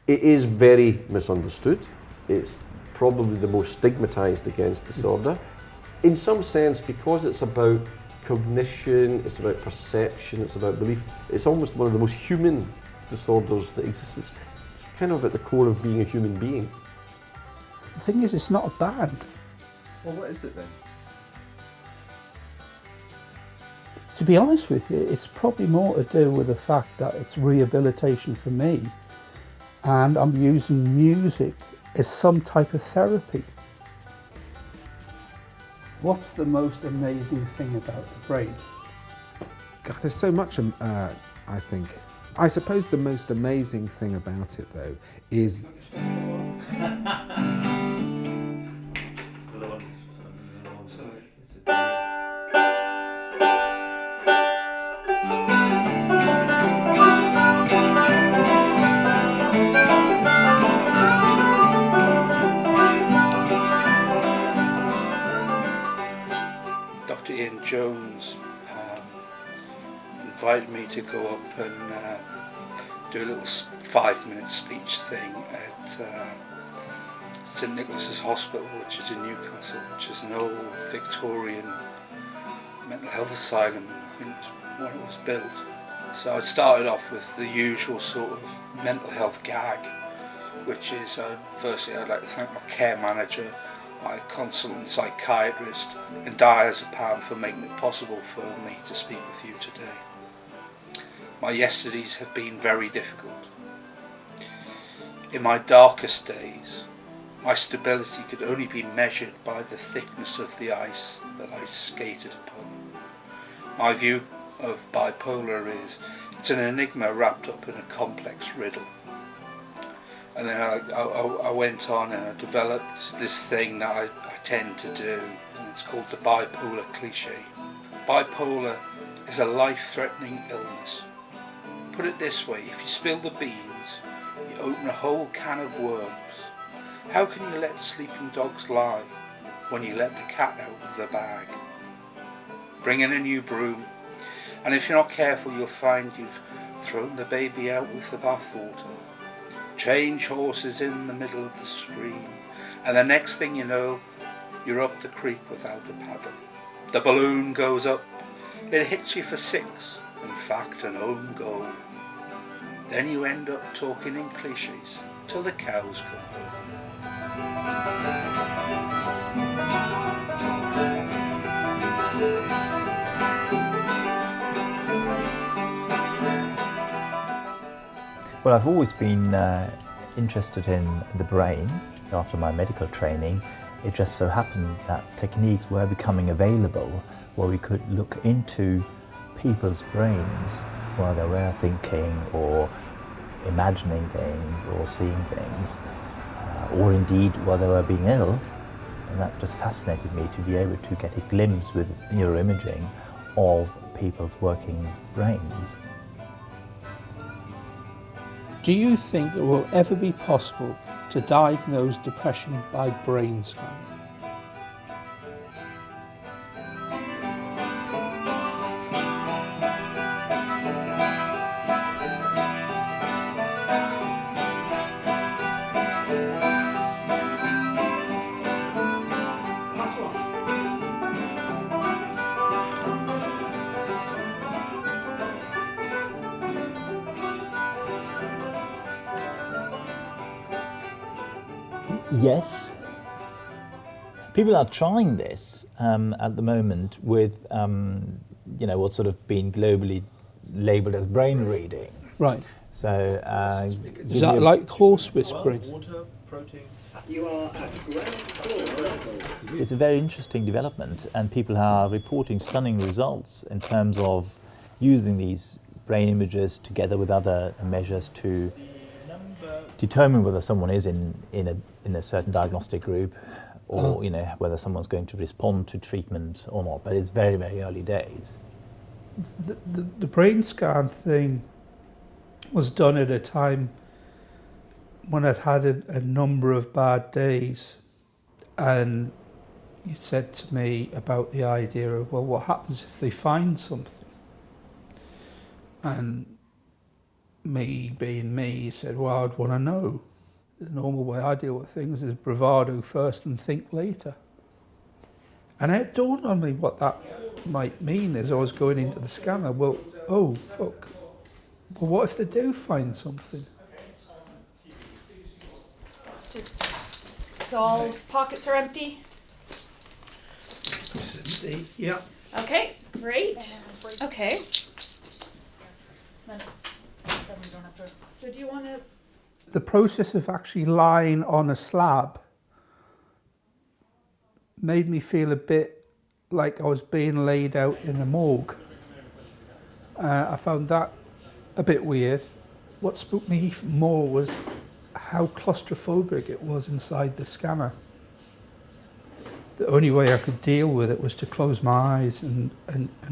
It is very misunderstood. It's probably the most stigmatised against disorder. In some sense, because it's about cognition, it's about perception, it's about belief, it's almost one of the most human disorders that exists. It's kind of at the core of being a human being. The thing is, it's not a band. Well, what is it then? To be honest with you, it's probably more to do with the fact that it's rehabilitation for me, and I'm using music as some type of therapy. What's the most amazing thing about the brain? God, there's so much, I think. I suppose the most amazing thing about it, though, is... Jones invited me to go up and do a little 5-minute speech thing at St Nicholas's Hospital, which is in Newcastle, which is an old Victorian mental health asylum. I think it's when it was built. So I started off with the usual sort of mental health gag, which is firstly I'd like to thank my care manager, my consultant psychiatrist, and diazepam for making it possible for me to speak with you today. My yesterdays have been very difficult. In my darkest days, my stability could only be measured by the thickness of the ice that I skated upon. My view of bipolar is it's an enigma wrapped up in a complex riddle. And then I went on and I developed this thing that I tend to do, and it's called the bipolar cliché. Bipolar is a life-threatening illness. Put it this way, if you spill the beans, you open a whole can of worms. How can you let sleeping dogs lie when you let the cat out of the bag? Bring in a new broom, and if you're not careful, you'll find you've thrown the baby out with the bathwater. Change horses in the middle of the stream, and the next thing you know, you're up the creek without a paddle. The balloon goes up, it hits you for 6, in fact an own goal. Then you end up talking in clichés till the cows come home. Well, I've always been interested in the brain. After my medical training, it just so happened that techniques were becoming available where we could look into people's brains while they were thinking or imagining things or seeing things, or indeed while they were being ill. And that just fascinated me to be able to get a glimpse with neuroimaging of people's working brains. Do you think it will ever be possible to diagnose depression by brain scanning? Yes. People are trying this at the moment with, what's sort of been globally labelled as brain reading. Right. So, is that like horse whispering? You are at ground floor. It's a very interesting development, and people are reporting stunning results in terms of using these brain images together with other measures to determine whether someone is in a certain diagnostic group, or whether someone's going to respond to treatment or not. But it's very, very early days. The brain scan thing was done at a time when I'd had a number of bad days, and you said to me about the idea of, well, what happens if they find something? And me being me said, well, I'd want to know. The normal way I deal with things is bravado first and think later. And it dawned on me what that might mean as I was going into the scanner. Well, oh, fuck. Well, what if they do find something? It's all pockets are empty. Yeah. Okay, great. Okay. So do you want to? The process of actually lying on a slab made me feel a bit like I was being laid out in a morgue. I found that a bit weird. What spooked me even more was how claustrophobic it was inside the scanner. The only way I could deal with it was to close my eyes and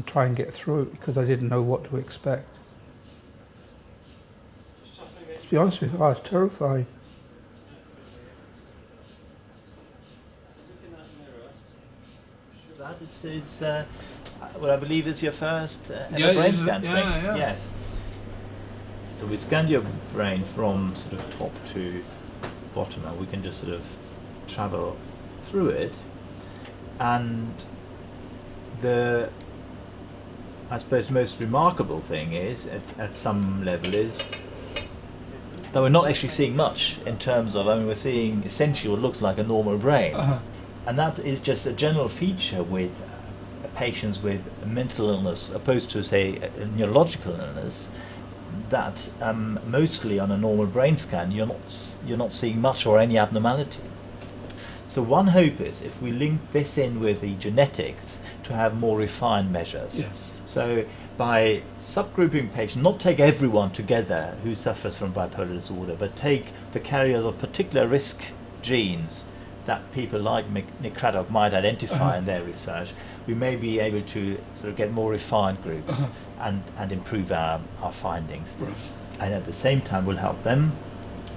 try and get through it because I didn't know what to expect. To be honest with you, I was terrified. That is what I believe is your first ever brain scan. Yeah. Yes. So we scanned your brain from sort of top to bottom, and we can just sort of travel through it. And the, I suppose, most remarkable thing is, at some level, is that we're not actually seeing much in terms of, I mean, we're seeing essentially what looks like a normal brain. And that is just a general feature with patients with a mental illness, opposed to, say, a neurological illness, that mostly on a normal brain scan you're not seeing much or any abnormality. So one hope is, if we link this in with the genetics, to have more refined measures. Yeah. So by subgrouping patients, not take everyone together who suffers from bipolar disorder, but take the carriers of particular risk genes that people like Nick Craddock might identify in their research, we may be able to sort of get more refined groups and improve our findings. Right. And at the same time, we'll help them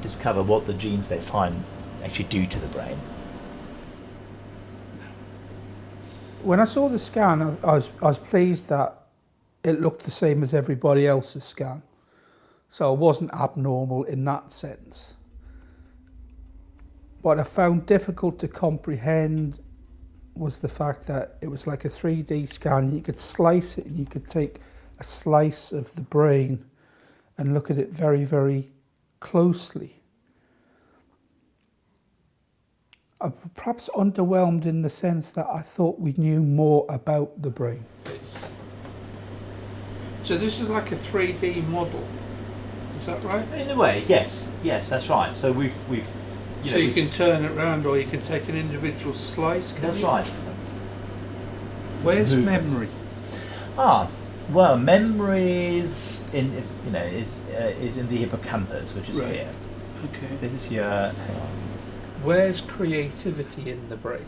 discover what the genes they find actually do to the brain. When I saw the scan, I was pleased that it looked the same as everybody else's scan. So it wasn't abnormal in that sense. What I found difficult to comprehend was the fact that it was like a 3D scan. You could slice it, and you could take a slice of the brain and look at it very, very closely. I'm perhaps underwhelmed in the sense that I thought we knew more about the brain. So this is like a 3D model, is that right? In a way, yes, that's right. So we've you can turn it around, or you can take an individual slice. That's right. Where's Movements. memory? Well, memory is in the hippocampus, which is here. Okay. This is your. Hang on. Where's creativity in the brain?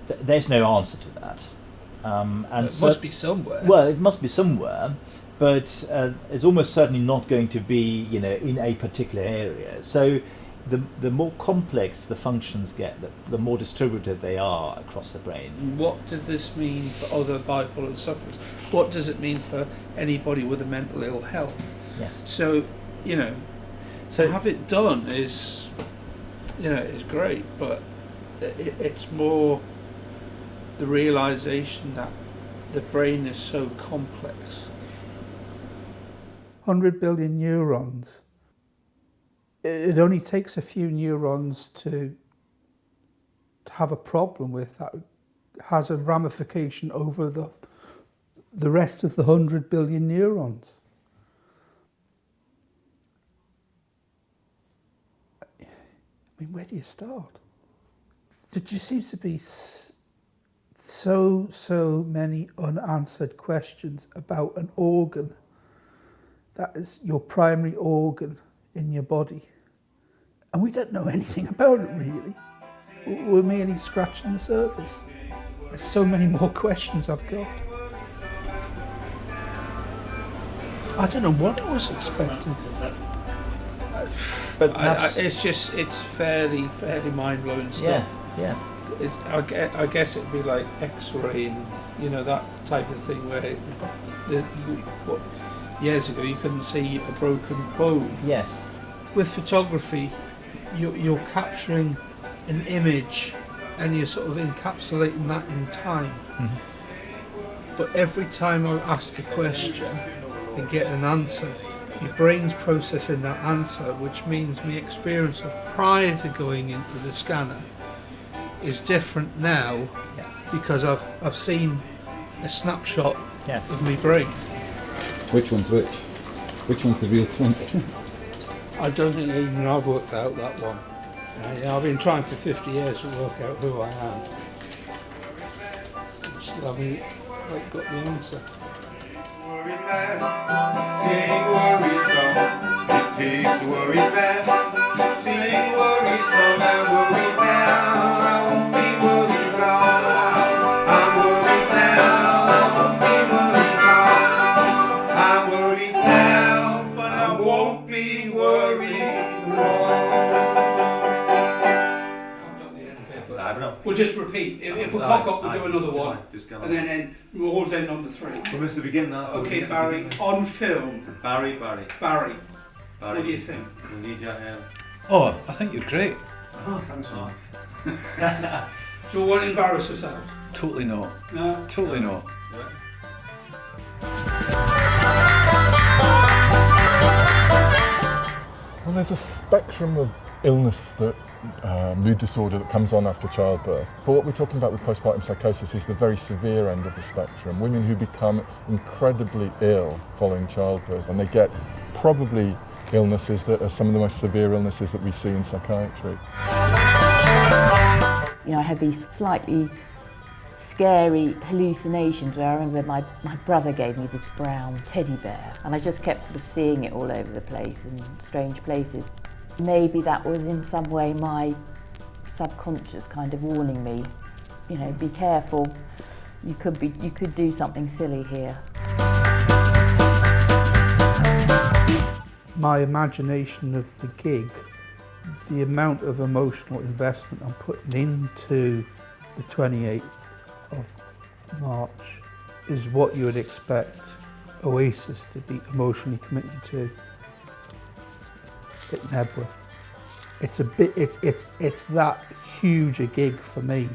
There's no answer to that. And it must be somewhere. Well, it must be somewhere, but it's almost certainly not going to be, in a particular area. So the more complex the functions get, the more distributed they are across the brain. What does this mean for other bipolar sufferers? What does it mean for anybody with a mental ill health? Yes. So, to have it done is great, but it's more the realisation that the brain is so complex. 100 billion neurons. It only takes a few neurons to have a problem with that has a ramification over the rest of the 100 billion neurons. I mean, where do you start? There just seems to be so many unanswered questions about an organ that is your primary organ in your body. And we don't know anything about it, really. We're merely scratching the surface. There's so many more questions I've got. I don't know what I was expecting. But it's fairly mind-blowing stuff. Yeah. I guess it'd be like X-raying, you know, that type of thing where years ago you couldn't see a broken bone. Yes. With photography, you're capturing an image and you're sort of encapsulating that in time. Mm-hmm. But every time I ask a question and get an answer, your brain's processing that answer, which means my experience of prior to going into the scanner is different now. Yes. Because I've seen a snapshot Yes. of my brain. Which one's which? Which one's the real Twink? I don't think even I've worked out that one. I've been trying for 50 years to work out who I am. Still haven't quite got the answer. Worry man, sing worry song. It takes worry man, sing worry song. I'm worried now, I won't be worried long. I'm worried now, I won't be worried long. I'm worried now, but I won't be worried long. We'll just repeat. If we cock up, we'll do another one. And then we'll always end on the 3. From the beginning. Okay, Barry, on film. Barry. Barry, what do you think? We need your help. Oh, I think you're great. Oh, thanks, Mark. So we won't embarrass ourselves? Totally not. No? Totally not. Well, there's a spectrum of illness that mood disorder that comes on after childbirth. But what we're talking about with postpartum psychosis is the very severe end of the spectrum. Women who become incredibly ill following childbirth, and they get probably illnesses that are some of the most severe illnesses that we see in psychiatry. You know, I had these slightly scary hallucinations where I remember my brother gave me this brown teddy bear, and I just kept sort of seeing it all over the place in strange places. Maybe that was in some way my subconscious kind of warning me, you know, be careful, you could do something silly here. My imagination of the gig, the amount of emotional investment I'm putting into the 28th of March is what you would expect Oasis to be emotionally committed to. At Nebworth. It's that huge a gig for me.